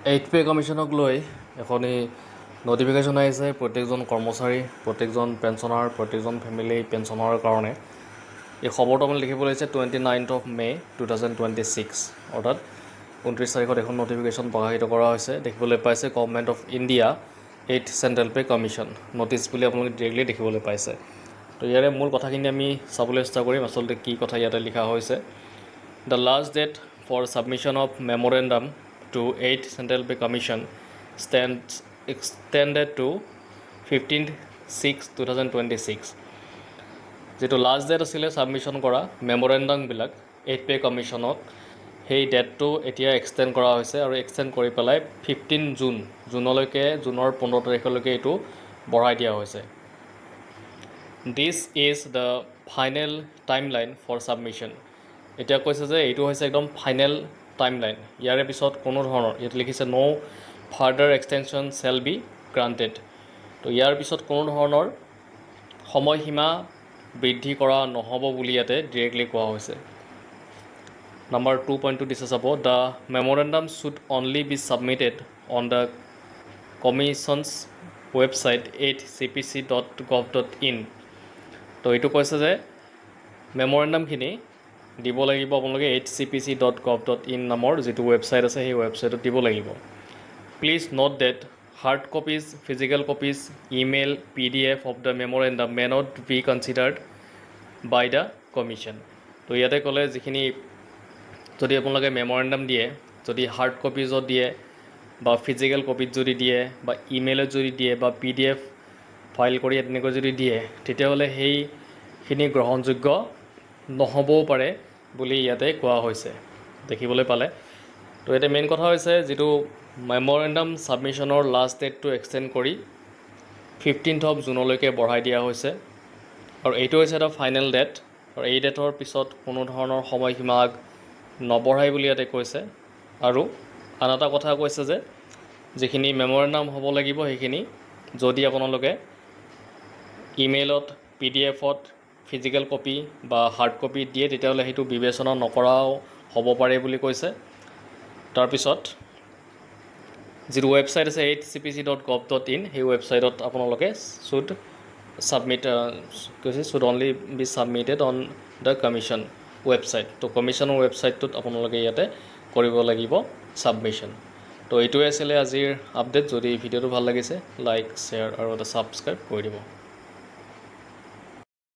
Eight pay কমিশ্যনক লৈ এখনি notification আহিছে প্ৰত্যেকজন কৰ্মচাৰী, প্ৰত্যেকজন পেঞ্চনাৰ, প্ৰত্যেকজন ফেমিলি পেঞ্চনাৰৰ কাৰণে। এই খবৰটো আমি লিখিব লাগিছে 29 মে 2026, অৰ্থাৎ 29 তাৰিখত এখন নটিফিকেশ্যন প্ৰকাশিত কৰা হৈছে। দেখিবলৈ পাইছে government of India 8th central pay commission notice বুলি আপোনালোকে ডিৰেক্টলি দেখিবলৈ পাইছে। তো ইয়াৰে মূল কথাখিনি আমি চাবলৈ চেষ্টা কৰিম আচলতে কি কথা ইয়াতে লিখা হৈছে। The last date for submission of memorandum to 8th Central Pay Commission stands extended to 15/6/2026. যেটো লাষ্ট ডেট আছিলে ছাবমিশ্যন কৰা মেমৰেণ্ডামবিলাক 8th পে কমিশ্যনক, সেই ডেটটো এতিয়া এক্সটেণ্ড কৰা হৈছে আৰু এক্সটেণ্ড কৰি পেলাই 15 জুনলৈকে, জুনৰ 15 তাৰিখলৈকে এইটো বঢ়াই দিয়া হৈছে। This is the final timeline for submission. এতিয়া কৈছে যে এইটো হৈছে একদম ফাইনেল টাইমলাইন। ইয়াৰে পিছত কোনো ধৰণৰ, ইয়াত লিখিছে no' further extension shall be granted. তো ইয়াৰ পিছত কোনো ধৰণৰ সময়সীমা বৃদ্ধি কৰা নহ'ব বুলি ইয়াতে ডিৰেক্টলি কোৱা হৈছে। নাম্বাৰ 2.2 দিছে চাব, the memorandum should only be submitted on the commission's website 8cpc.gov.in। তো এইটো কৈছে যে মেমৰেণ্ডামখিনি দিব লাগিব আপোনালোকে 8cpc.gov.in নামৰ যিটো ৱেবছাইট আছে সেই ৱেবছাইটত দিব লাগিব। Please note that hard copies, physical copies, email, PDF of the memorandum may not be considered by the commission. তো ইয়াতে ক'লে যিখিনি যদি আপোনালোকে মেমৰেণ্ডাম দিয়ে, যদি হাৰ্ড কপিজত দিয়ে বা ফিজিকেল কপিত যদি দিয়ে বা ইমেইলত যদি দিয়ে বা PDF ফাইল কৰি তেনেকৈ যদি দিয়ে, তেতিয়াহ'লে সেইখিনি গ্ৰহণযোগ্য নহ'বও পাৰে বুলি ইয়াতে কোৱা হৈছে, দেখিবলৈ পালে। তো ইয়াতে মেইন কথা হৈছে যিটো মেমৰেণ্ডাম ছাবমিশ্যনৰ লাষ্ট ডেটটো এক্সটেণ্ড কৰি 15 জুনলৈকে বঢ়াই দিয়া হৈছে আৰু এইটো হৈছে এটা ফাইনেল ডেট আৰু এই ডেটৰ পিছত কোনো ধৰণৰ সময়সীমা নবঢ়াই বুলি ইয়াতে কৈছে। আৰু আন এটা কথা কৈছে যে যিখিনি মেমৰেণ্ডাম হ'ব লাগিব সেইখিনি যদি আপোনালোকে ইমেইলত, PDFত, ফিজিকেল কপি বা হাৰ্ড কপি দিয়ে তেতিয়াহ'লে সেইটো বিবেচনা নকৰাও হ'ব পাৰে বুলি কৈছে। তাৰপিছত যিটো ৱেবছাইট আছে 8cpc.gov.in, সেই ৱেবছাইটত আপোনালোকে should only be submitted on the commission website. তো কমিশ্যনৰ ৱেবছাইটটোত আপোনালোকে ইয়াতে কৰিব লাগিব ছাবমিশ্যন। তো এইটোৱে আছিলে আজিৰ আপডেট। যদি ভিডিঅ'টো ভাল লাগিছে লাইক, শ্বেয়াৰ আৰু এটা ছাবস্ক্ৰাইব কৰি দিব।